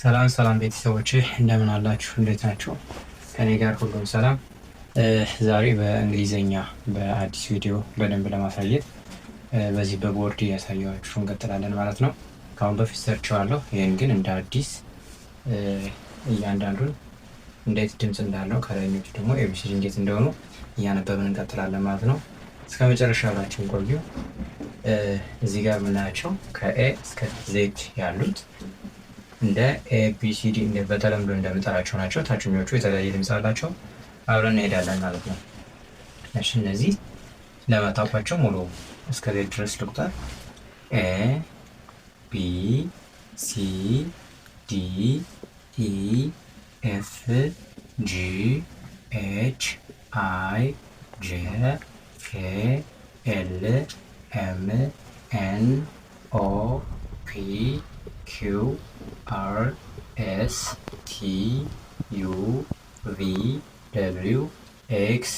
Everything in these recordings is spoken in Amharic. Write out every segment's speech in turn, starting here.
ሰላም ሰላም ቤተሰቦች እንደምን አላችሁ? እንዴት ናችሁ? ከኔ ጋር ሁሉም ሰላም። ዛሬ በእንግሊዘኛ በአዲስ ቪዲዮ በደንብ ለማሳየት በዚህ በቦርድ ያሳየኋችሁ እንቀጥላለን ማለት ነው። ከአሁን በፊት ሰርቼዋለሁ። ይህን ግን እንደ አዲስ እያንዳንዱን እንዴት ድምፅ እንዳለው ከላይኞቹ ደግሞ ኤቢሲዲ እንዴት እንደሆኑ እያነበብን እንቀጥላለን ማለት ነው። እስከ መጨረሻ ብላችን ቆዩ። እዚህ ጋር የምናያቸው ከኤ እስከ ዜድ ያሉት እንደ ኤቢሲዲ በተለምዶ እንደምንጠራቸው ናቸው። ታችኞቹ የተለያየ ድምፅ አላቸው። አብረን እንሄዳለን ማለት ነው። እሺ እነዚህ ለመታወቋቸው ሙሉ እስከ ዜድ ድረስ ልቁጠር። ኤ ቢ ሲ ዲ ኢ ኤፍ ጂ ኤች አይ ጄ ኬ ኤል ኤም ኤን ኦ ፒ ኪው አር ኤስ ቲ ዩ ቪ ደብሊው ኤክስ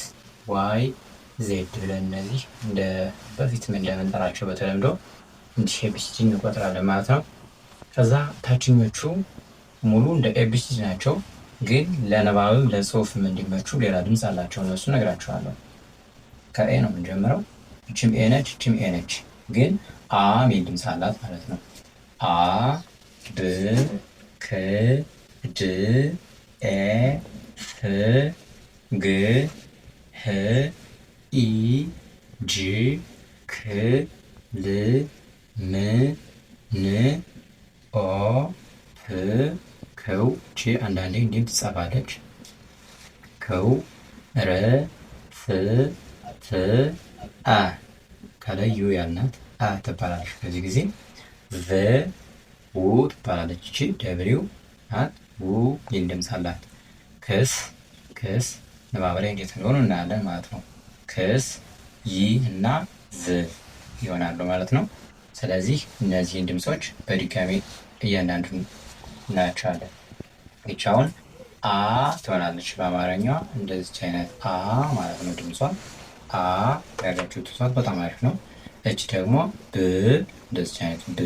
ዋይ ዜድ ብለን እነዚህ እንደ በፊት እንደምንጠራቸው በተለምዶ እንዲህ ኤቢሲዲ እንቆጥራለን ማለት ነው። ከዛ ታችኞቹ ሙሉ እንደ ኤቢሲዲ ናቸው፣ ግን ለንባብም ለጽሁፍም እንዲመቹ ሌላ ድምፅ አላቸው። እነሱ ነግራችኋለሁ። ከኤ ነው የምንጀምረው። እችም ኤ ነች፣ እችም ኤ ነች፣ ግን አ ሚል ድምፅ አላት ማለት ነው። አ ብ ክ ድ ኤ ፍ ግ ህ ኢ ጂ ክ ል ም ን ኦ ፕ ክው ቺ አንዳንዴ እንዲህ ትጻፋለች። ክው ረ ፍ ፍ አ ከላይ ዩ ያልናት አ ትባላለች። በዚህ ጊዜ ቨ ው ትባላለች። እቺ ደብሊው ናት። ው የሚል ድምፅ አላት። ክስ ክስ ንባብላይ እንዴት እንደሆኑ እናያለን ማለት ነው። ክስ ይ እና ዝ ይሆናሉ ማለት ነው። ስለዚህ እነዚህን ድምፆች በድጋሚ እያንዳንዱን እናያቸዋለን። ይቻውን አ ትሆናለች በአማርኛዋ እንደዚች አይነት አ ማለት ነው። ድምጿ አ ያላችሁ ትሷት በጣም አሪፍ ነው። እች ደግሞ ብ እንደዚች አይነት ብ።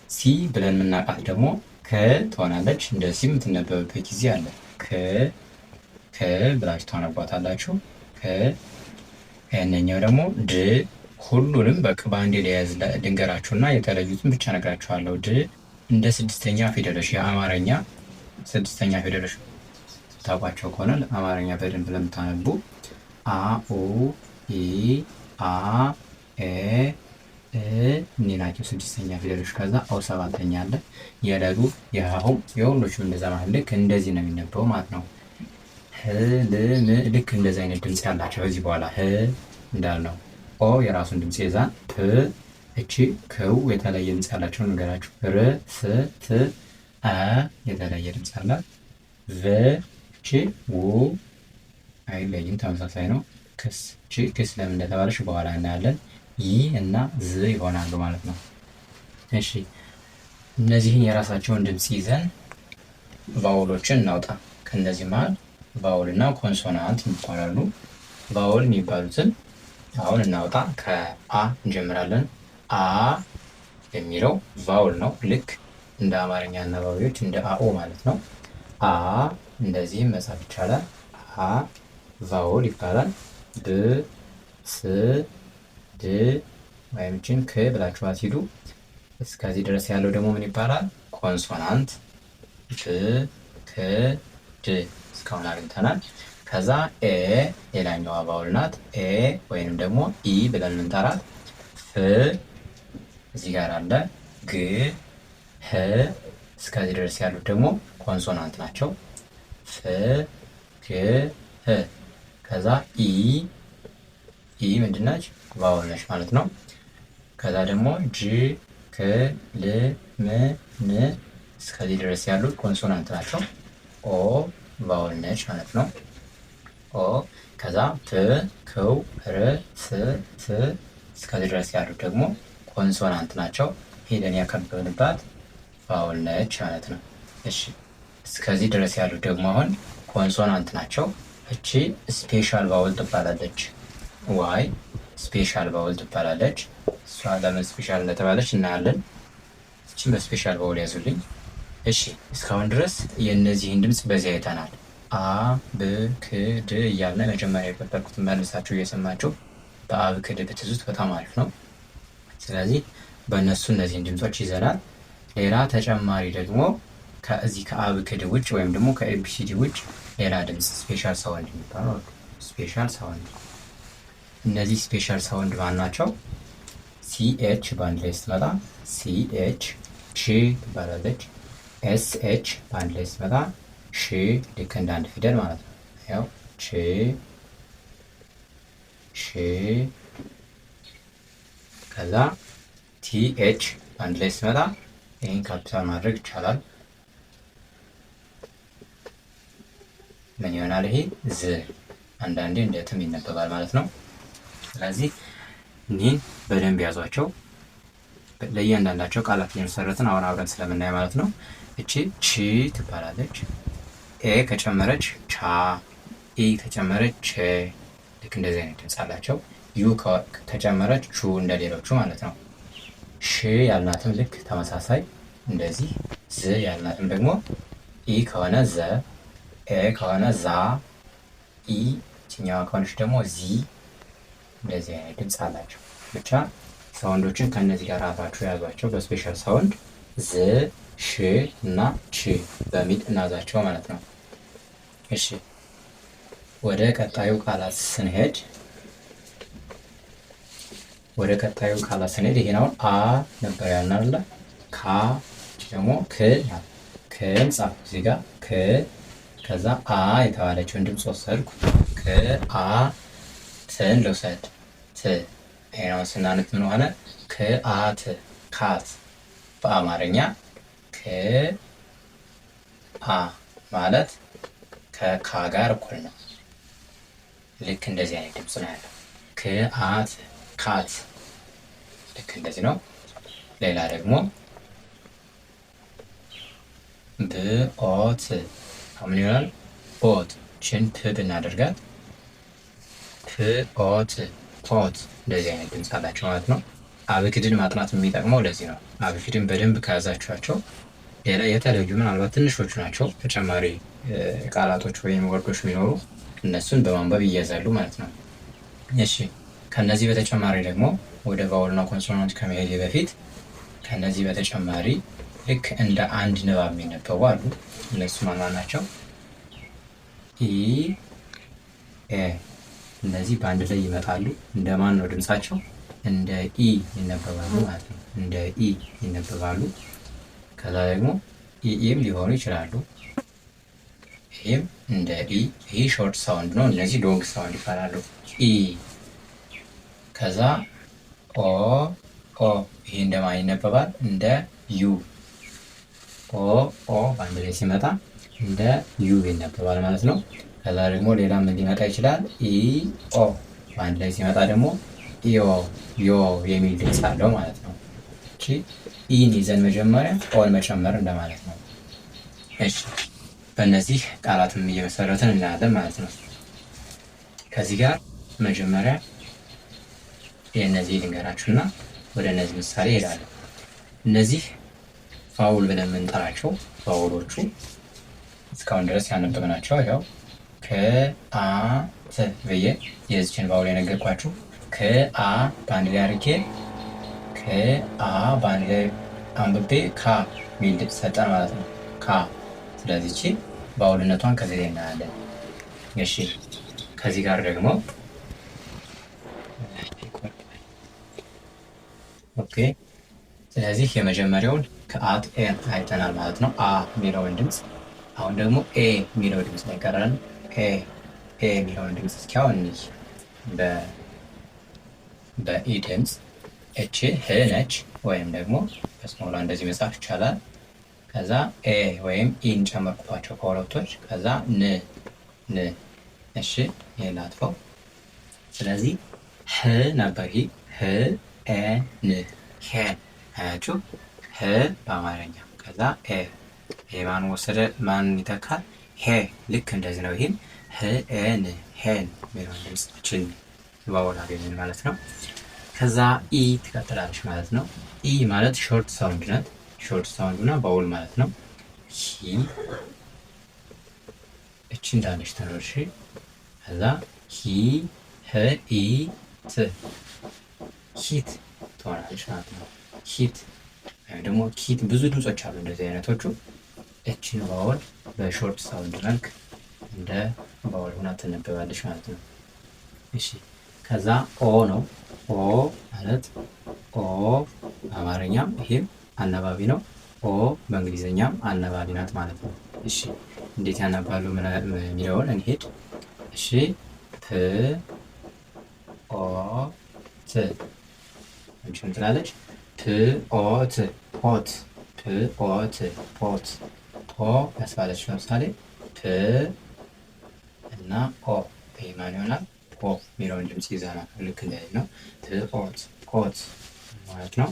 ሲ ብለን የምናውቃት ደግሞ ከ ትሆናለች። እንደዚህ የምትነበብበት ጊዜ አለ። ከ ብላችሁ ታነቧታላችሁ። ከ ያነኛው ደግሞ ድ። ሁሉንም በአንዴ ሊያዝ ድንገራችሁና የተለዩትን ብቻ ነግራችኋለሁ። ድ እንደ ስድስተኛ ፊደሎች የአማርኛ ስድስተኛ ፊደሎች ታውቋቸው ከሆነ አማርኛ በደንብ ለምታነቡ አ ኡ ኢ አ ኤ እኒ ናቸው ስድስተኛ ፊደሎች። ከዛ አው ሰባተኛ አለ። የለሉ የሀሁ የሁሎችም እንደዛ ማለት ልክ እንደዚህ ነው የሚነበው ማለት ነው። ህ ል ም ልክ እንደዚህ አይነት ድምፅ ያላቸው ከዚህ በኋላ ህ እንዳልነው ኦ የራሱን ድምፅ ይዛን ፕ እቺ ክው የተለየ ድምፅ ያላቸው ነገራችሁ። ር ስ ት አ የተለየ ድምፅ አላት። ቨ እቺ ው አይለይም፣ ተመሳሳይ ነው። ክስ እቺ ክስ ለምን እንደተባለች በኋላ እናያለን። ይ እና ዝ ይሆናሉ ማለት ነው። እሺ እነዚህን የራሳቸውን ድምፅ ይዘን ቫውሎችን እናውጣ። ከእነዚህ መሀል ቫውል እና ኮንሶናንት ይባላሉ። ቫውል የሚባሉትን አሁን እናውጣ። ከአ እንጀምራለን። አ የሚለው ቫውል ነው። ልክ እንደ አማርኛ አናባቢዎች እንደ አኦ ማለት ነው። አ እንደዚህም መጻፍ ይቻላል። አ ቫውል ይባላል። ብ ስ ድ ወይም ችን ክ ብላችኋት ሂዱ። እስከዚህ ድረስ ያለው ደግሞ ምን ይባላል? ኮንሶናንት። ብ ክ ድ እስካሁን አግኝተናል። ከዛ ኤ ሌላኛዋ ቫውል ናት። ኤ ወይንም ደግሞ ኢ ብለን ምንጠራት። ፍ እዚህ ጋር አለ። ግ ህ እስከዚህ ድረስ ያሉት ደግሞ ኮንሶናንት ናቸው። ፍ ግ ህ ከዛ ኢ ምንድናች? ቫውል ነች ማለት ነው። ከዛ ደግሞ ጅ ክ ል ም ን እስከዚህ ድረስ ያሉት ኮንሶናንት ናቸው። ኦ ቫውል ነች ማለት ነው። ኦ ከዛ ፕ ክው ር ስ ት እስከዚህ ድረስ ያሉት ደግሞ ኮንሶናንት ናቸው። ሄደን ያከበብንባት ቫውል ነች ማለት ነው። እሺ እስከዚህ ድረስ ያሉት ደግሞ አሁን ኮንሶናንት ናቸው። እቺ ስፔሻል ቫውል ትባላለች። ዋይ ስፔሻል ቫውል ትባላለች። እሷ ለምን ስፔሻል እንደተባለች እናያለን። እቺን በስፔሻል ቫውል ያዙልኝ። እሺ እስካሁን ድረስ የእነዚህን ድምፅ በዚህ አይተናል። አ ብ ክ ድ እያልን መጀመሪያ የቆጠርኩትን መልሳችሁ እየሰማችሁ በአ ብ ክ ድ ብትይዙት በጣም አሪፍ ነው። ስለዚህ በእነሱ እነዚህን ድምፆች ይዘናል። ሌላ ተጨማሪ ደግሞ ከዚህ ከአ ብ ክ ድ ውጭ ወይም ደግሞ ከኤቢሲዲ ውጭ ሌላ ድምፅ ስፔሻል ሳውንድ የሚባሉ አሉ። ስፔሻል ሳውንድ፣ እነዚህ ስፔሻል ሳውንድ ማን ናቸው? ሲኤች በአንድ ላይ ስትመጣ ሲኤች ሺ ትባላለች። ኤስኤች በአንድ ላይ ስትመጣ ሺ፣ ልክ እንደ አንድ ፊደል ማለት ነው። ያው ሺ ሺ። ከዛ ቲኤች በአንድ ላይ ስትመጣ ይህን ካፒታል ማድረግ ይቻላል። ምን ይሆናል? ይሄ ዝ፣ አንዳንዴ እንደ ትም ይነበባል ማለት ነው። ስለዚህ እኒህን በደንብ ያዟቸው። ለእያንዳንዳቸው ቃላት እየመሰረትን አሁን አብረን ስለምናይ ማለት ነው። እቺ ቺ ትባላለች። ኤ ከጨመረች ቻ፣ ኢ ከጨመረች ቼ፣ ልክ እንደዚህ አይነት ድምፅ አላቸው። ዩ ከጨመረች ቹ እንደሌሎቹ ማለት ነው። ሽ ያልናትም ልክ ተመሳሳይ እንደዚህ። ዝ ያልናትም ደግሞ ኢ ከሆነ ዘ፣ ኤ ከሆነ ዛ፣ ኢ ችኛዋ ከሆነች ደግሞ ዚ፣ እንደዚህ አይነት ድምፅ አላቸው። ብቻ ሳውንዶችን ከእነዚህ ጋር አብራችሁ የያዟቸው በስፔሻል ሳውንድ ዝ፣ ሽ እና ች በሚል እናዛቸው ማለት ነው። እሺ ወደ ቀጣዩ ቃላት ስንሄድ ይሄን አሁን አ ነበር ያልናለ። ካ ደግሞ ክ ክን ጻፍ እዚህ ጋር ክ፣ ከዛ አ የተባለችውን ድምፅ ወሰድኩ። ክ አ ትን ልውሰድ ት። ይሄን ስናነብ ምን ሆነ? ከአት ካት። በአማርኛ ከ አ ማለት ከካ ጋር እኩል ነው። ልክ እንደዚህ አይነት ድምፅ ነው ያለው። ከአት ካት፣ ልክ እንደዚህ ነው። ሌላ ደግሞ ብኦት ምን ይሆናል? ኦት ችን ፕ ብናደርጋት ፕኦት ፖት፣ እንደዚህ አይነት ድምፅ አላቸው ማለት ነው። አብክድን ማጥናት የሚጠቅመው ለዚህ ነው። አብክድን በደንብ ከያዛችኋቸው ሌላ የተለዩ ምናልባት ትንሾቹ ናቸው ተጨማሪ ቃላቶች ወይም ወርዶች ቢኖሩ እነሱን በማንበብ ይያዛሉ ማለት ነው። እሺ ከነዚህ በተጨማሪ ደግሞ ወደ ቫውልና ኮንሶናንት ከመሄድ በፊት ከነዚህ በተጨማሪ ልክ እንደ አንድ ንባብ የሚነበቡ አሉ። እነሱ ማን ናቸው? ኢ ኤ። እነዚህ በአንድ ላይ ይመጣሉ። እንደ ማን ነው ድምጻቸው? እንደ ኢ ይነበባሉ ማለት ነው። እንደ ኢ ይነበባሉ። ከዛ ደግሞ ኢም ሊሆኑ ይችላሉ። ይህም እንደ ኢ። ይህ ሾርት ሳውንድ ነው። እነዚህ ሎንግ ሳውንድ ይባላሉ። ኢ። ከዛ ኦ ኦ። ይሄ እንደማን ይነበባል? እንደ ዩ። ኦ ኦ በአንድ ላይ ሲመጣ እንደ ዩ ይነበባል ማለት ነው። ከዛ ደግሞ ሌላ ምን ሊመጣ ይችላል? ኢ ኦ በአንድ ላይ ሲመጣ ደግሞ ኢዮ ዮ የሚል ድምፅ አለው ማለት ነው። እቺ ኢን ይዘን መጀመሪያ ኦን መጨመር እንደማለት ነው። እሺ በእነዚህ ቃላትም እየመሰረትን እናያለን ማለት ነው። ከዚህ ጋር መጀመሪያ የእነዚህ ልንገራችሁና ወደ እነዚህ ምሳሌ ይሄዳለሁ። እነዚህ ፋውል ብለን የምንጠራቸው ፋውሎቹ እስካሁን ድረስ ያነበብናቸው ያው ከአት ብዬ የዚችን ፋውል የነገርኳችሁ ከአ በአንድ ላይ አድርጌ ከአ በአንድ ላይ አንብቤ ካ ሚል ድምፅ ሰጠን ማለት ነው። ካ። ስለዚህ እቺ ፋውልነቷን ከዚህ ላይ እናያለን። እሺ ከዚህ ጋር ደግሞ ኦኬ። ስለዚህ የመጀመሪያውን ከአት ኤን አይተናል ማለት ነው። አ የሚለውን ድምፅ። አሁን ደግሞ ኤ የሚለው ድምፅ ላይ ቀረን። ኤ የሚለውን ድምፅ እስኪ አሁን እንይ። በኢ ድምፅ እቺ ህ ነች፣ ወይም ደግሞ በስሞላ እንደዚህ መጻፍ ይቻላል። ከዛ ኤ ወይም ኢን ጨመርኩባቸው ከሁለቶች። ከዛ ን ን። እሺ ይሄን ላጥፈው። ስለዚህ ህ ነበር። ይሄ ህ ኤ ን ሄን። አያችሁ? ህ በአማርኛ ከዛ ኤ። ይሄ ማን ወሰደ? ማን ይተካል? ሄ። ልክ እንደዚህ ነው። ይሄን ህ ኤ ን ሄን የሚለውን ድምፅችን ባወላ ገኘን ማለት ነው። ከዛ ኢ ትቀጥላለች ማለት ነው። ኢ ማለት ሾርት ሳውንድ ናት። ሾርት ሳውንድ እና ባውል ማለት ነው። ሂ እቺ እንዳለች ተኖርሽ ከዛ ሂ ህ ኢ ት ሂት ትሆናለች ማለት ነው። ሂት ወይም ደግሞ ኪት ብዙ ድምጾች አሉ እንደዚህ አይነቶቹ። እችን ቫወል በሾርት ሳውንድ መልክ እንደ ቫወል ሆና ትነበባለች ማለት ነው። እሺ ከዛ ኦ ነው። ኦ ማለት ኦ በአማርኛም ይሄም አነባቢ ነው። ኦ በእንግሊዝኛም አነባቢ ናት ማለት ነው። እሺ እንዴት ያነባሉ የሚለውን እንሄድ። እሺ ፕ ኦ ት እንችን ትላለች። ፕ ኦ ት ፖት ፕ ኦ ት ፖት ፖ ያስባለች ለምሳሌ ፕ እና ኦ ይሄ ማን ይሆናል? ፖ የሚለውን ድምጽ ይዘናል። ልክ እንደዚህ ነው። ፖት ፖት ማለት ነው።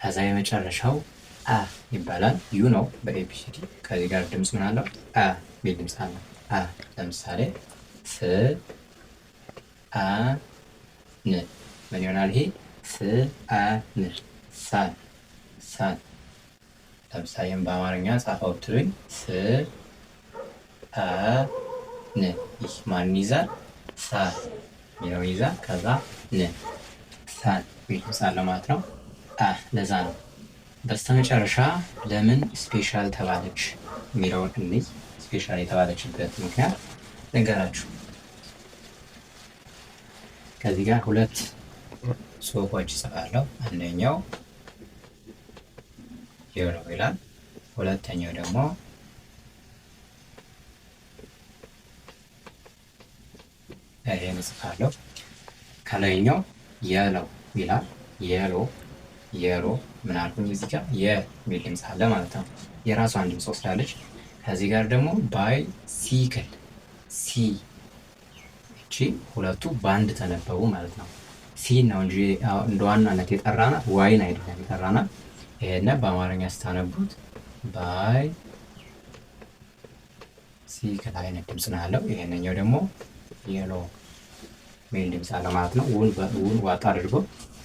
ከዛ የመጨረሻው አ ይባላል። ዩ ነው በኤቢሲዲ። ከዚህ ጋር ድምጽ ምን አለው? አ የሚል ድምጽ አለው። አ ለምሳሌ ስ አ ን ምን ይሆናል? ይሄ ስ አ ን ሳን ሳን። ለምሳሌም በአማርኛ ጻፈው ብትሉኝ ስ አ ን ይህ ማን ይዛል? ሳ የሚለው ይዛል። ከዛ ን ሳን የሚል ድምጽ አለው ማለት ነው። አ ለዛ ነው። በስተመጨረሻ ለምን ስፔሻል ተባለች የሚለውን እንይ። ስፔሻል የተባለችበት ምክንያት ልንገራችሁ። ከዚህ ጋር ሁለት ጽሁፎች ይጽፋለሁ። አንደኛው የሎ ይላል፣ ሁለተኛው ደግሞ ይሄን እጽፋለሁ። ከላይኛው የለው ይላል። የሎ የሎ ምን አልኩኝ? እዚህ ጋር የሚል ድምጽ አለ ማለት ነው። የራሷን ድምጽ ወስዳለች። ከዚህ ጋር ደግሞ ባይሲክል ሲ እቺ ሁለቱ በአንድ ተነበቡ ማለት ነው። ሲ ነው እንጂ እንደ ዋናነት የጠራናት ዋይን አይደለም የጠራናት። ይሄን በአማርኛ ስታነቡት ባይ ሲክል አይነት ድምጽ ነው ያለው። ይሄንኛው ደግሞ የሎ ሚል ድምጽ አለው ማለት ነው። ውን ዋጣ አድርጎ።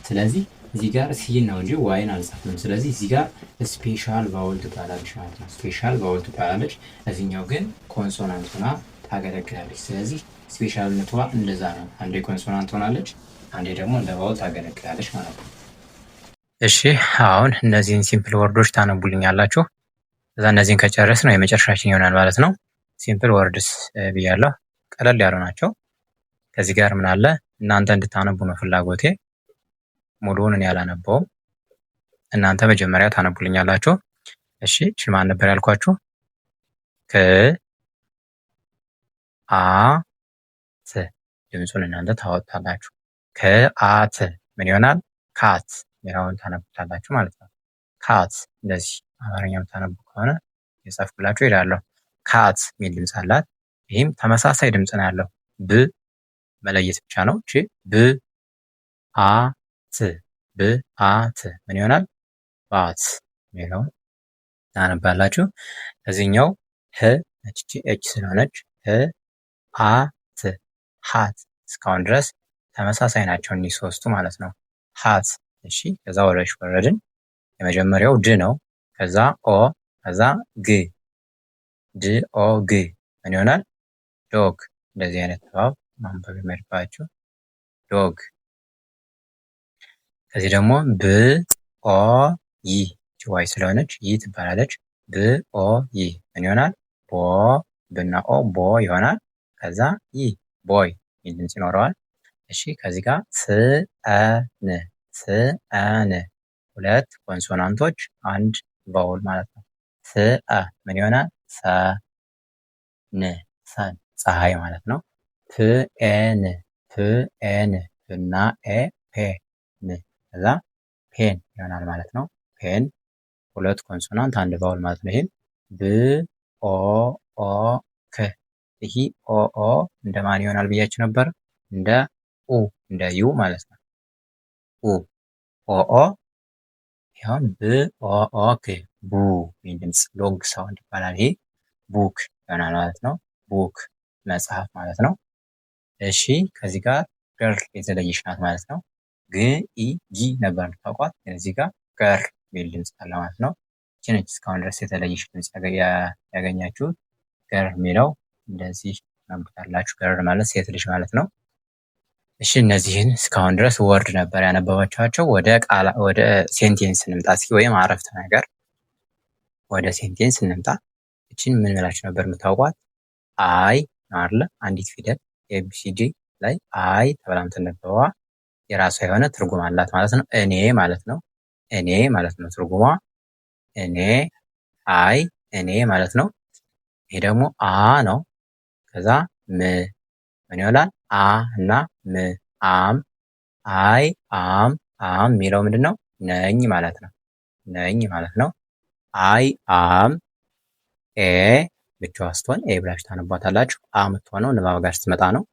ስለዚህ እዚህ ጋር ሲን ነው እንጂ ዋይን አልጻፍንም። ስለዚህ እዚህ ጋር ስፔሻል ቫውል ትባላለች ማለት ነው። ስፔሻል ቫውል ትባላለች። እዚህኛው ግን ኮንሶናንት ሆና ታገለግላለች። ስለዚህ ስፔሻልነቷ እንደዛ ነው። አንዴ ኮንሶናንት ሆናለች፣ አንዴ ደግሞ እንደ ቫውል ታገለግላለች ማለት ነው። እሺ አሁን እነዚህን ሲምፕል ወርዶች ታነቡልኛላችሁ። እዛ እነዚህን ከጨረስ ነው የመጨረሻችን ይሆናል ማለት ነው። ሲምፕል ወርድስ ብያለሁ። ቀለል ያሉ ናቸው። ከዚህ ጋር ምን አለ? እናንተ እንድታነቡ ነው ፍላጎቴ። ሙሉውን እኔ አላነበውም። እናንተ መጀመሪያ ታነቡልኛላችሁ። እሺ እሺ ማን ነበር ያልኳችሁ? ክ አ ት ድምፁን እናንተ ታወጣላችሁ። ከአት ምን ይሆናል? ካት የሚለውን ታነቡታላችሁ ማለት ነው። ካት እንደዚህ አማርኛ የምታነቡ ከሆነ የጻፍኩላችሁ እሄዳለሁ። ካት የሚል ድምፅ አላት። ይህም ተመሳሳይ ድምፅ ነው ያለው። ብ መለየት ብቻ ነው። እቺ ብ አ ት ብ አ ት ምን ይሆናል? ባት የሚለውን ታነባላችሁ። እዚህኛው ህ እቺ ኤች ስለሆነች ህ አ ት ሃት። እስካሁን ድረስ ተመሳሳይ ናቸው እኒህ ሶስቱ ማለት ነው። ሃት። እሺ ከዛ ወረሽ ወረድን። የመጀመሪያው ድ ነው። ከዛ ኦ፣ ከዛ ግ ድ ኦ ግ ምን ይሆናል? ዶግ። እንደዚህ አይነት ተባብ ማንበብ የሚመድባችሁ ዶግ። ከዚህ ደግሞ ብ ኦ ይ ዋይ ስለሆነች ይ ትባላለች። ብ ኦ ይ ምን ይሆናል? ቦ ብና ኦ ቦ ይሆናል። ከዛ ይ ቦይ የሚል ድምጽ ይኖረዋል። እሺ ከዚህ ጋር ስአን ስአን ሁለት ኮንሶናንቶች አንድ ቫውል ማለት ነው። ስአ ምን ይሆናል? ሳ ን ሳን ፀሐይ ማለት ነው። ፕኤን ፕኤን እና ኤ ፔ ን ከዛ ፔን ይሆናል ማለት ነው። ፔን ሁለት ኮንሶናንት አንድ ቫውል ማለት ነው። ይሄም ብ ኦ ኦ ክ ይሄ ኦ ኦ እንደማን ይሆናል ብያችሁ ነበር? እንደ ኡ እንደ ዩ ማለት ነው። ኡ ኦ ኦ ይሄም ብ ኦ ኦ ክ ቡ የሚል ድምጽ ሎንግ ሳውንድ ይባላል። ይሄ ቡክ ይሆናል ማለት ነው። ቡክ መጽሐፍ ማለት ነው። እሺ ከዚህ ጋር ገር የተለየች ናት ማለት ነው። ግ ኢ ጂ ነበር ታውቋት። እዚህ ጋር ገር የሚል ድምጽ አለ ማለት ነው። ይቺ ነች እስካሁን ድረስ የተለየች ድምፅ ያገኛችሁት። ገር የሚለው እንደዚህ ታነቡታላችሁ። ገር ማለት ሴት ልጅ ማለት ነው። እሺ እነዚህን እስካሁን ድረስ ወርድ ነበር ያነበባችኋቸው። ወደ ሴንቴንስ እንምጣ እስኪ፣ ወይም አረፍተ ነገር ወደ ሴንቴንስ እንምጣ። እቺን ምን ብላችሁ ነበር የምታውቋት? አይ ነው አይደለ? አንዲት ፊደል ኤቢሲዲ ላይ አይ ተብላ የምትነበበዋ የራሷ የሆነ ትርጉም አላት ማለት ነው። እኔ ማለት ነው። እኔ ማለት ነው ትርጉሟ። እኔ አይ እኔ ማለት ነው። ይሄ ደግሞ አ ነው። ከዛ ምን ይሆናል? አ እና ም አም። አይ አም የሚለው ምንድነው? ነኝ ማለት ነው። ነኝ ማለት ነው። አይ አም ኤ ብቻዋ ስትሆን ኤ ብላችሁ ታነቧታላችሁ። አ የምትሆነው ንባብ ጋር ስትመጣ ነው።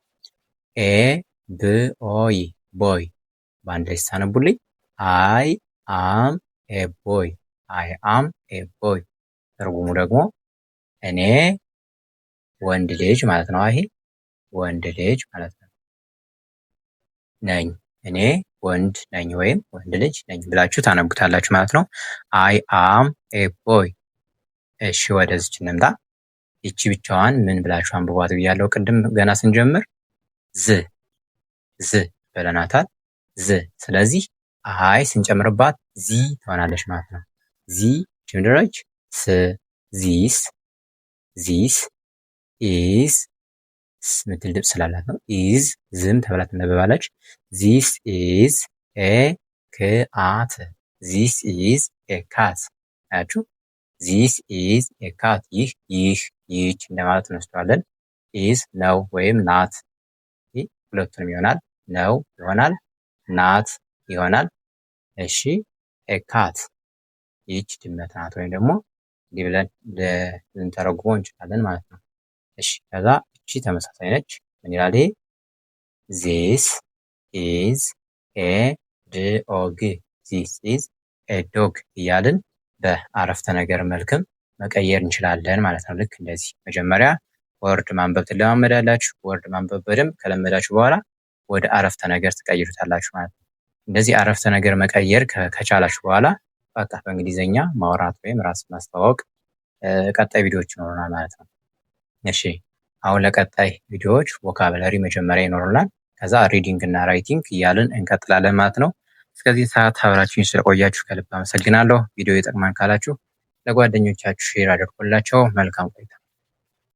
ኤ ቦይ ቦይ በአንድ ላይ ስታነቡልኝ አይ አም ኤ ቦይ። አይ አም ኤ ቦይ ትርጉሙ ደግሞ እኔ ወንድ ልጅ ማለት ነው። ይሄ ወንድ ልጅ ማለት ነው። ነኝ እኔ ወንድ ነኝ ወይም ወንድ ልጅ ነኝ ብላችሁ ታነቡታላችሁ ማለት ነው። አይ አም ኤ ቦይ። እሺ ወደዚች እንምጣ። ይቺ ብቻዋን ምን ብላችሁ አንብቧት ብያለሁ ቅድም ገና ስንጀምር? ዝ ብለናታል። ዝ። ስለዚህ አይ ስንጨምርባት ዚ ትሆናለች ማለት ነው። ዚ ጀምድረች ስ ዚስ ዚስ ኢዝ ምትል ድምፅ ስላላት ነው። ኢዝ ዝም ተብላ ትነበባለች። ዚስ ኢዝ ኤ ክአት። ዚስ ኢዝ ኤ ካት። አያችሁ? ዚስ ኢዝ ኤ ካት። ይህች እንደማለት እንወስደዋለን። ኢዝ ነው ወይም ናት። ሁለቱንም ይሆናል። ነው ይሆናል፣ ናት ይሆናል። እሺ ኤ ካት ይህች ድመት ናት፣ ወይም ደግሞ እንዲህ ብለን ልንተረጉመው እንችላለን ማለት ነው። እሺ ከዛ እቺ ተመሳሳይ ነች። ምን ይላል ይሄ? ዚስ ኢዝ ኤ ዶግ። ዚስ ኢዝ ኤ ዶግ እያልን በአረፍተ ነገር መልክም መቀየር እንችላለን ማለት ነው። ልክ እንደዚህ መጀመሪያ ወርድ ማንበብ ትለማመዳላችሁ። ወርድ ማንበብ በደንብ ከለመዳችሁ በኋላ ወደ አረፍተ ነገር ትቀይሩታላችሁ ማለት ነው። እንደዚህ አረፍተ ነገር መቀየር ከቻላችሁ በኋላ በቃ በእንግሊዘኛ ማውራት ወይም ራስን ማስተዋወቅ ቀጣይ ቪዲዮዎች ይኖሩናል ማለት ነው። እሺ አሁን ለቀጣይ ቪዲዮዎች ቮካብለሪ መጀመሪያ ይኖሩናል። ከዛ ሪዲንግ እና ራይቲንግ እያልን እንቀጥላለን ማለት ነው። እስከዚህ ሰዓት አብራችሁኝ ስለቆያችሁ ከልብ አመሰግናለሁ። ቪዲዮ ይጠቅማል ካላችሁ ለጓደኞቻችሁ ሼር አድርጉላቸው። መልካም ቆይታ።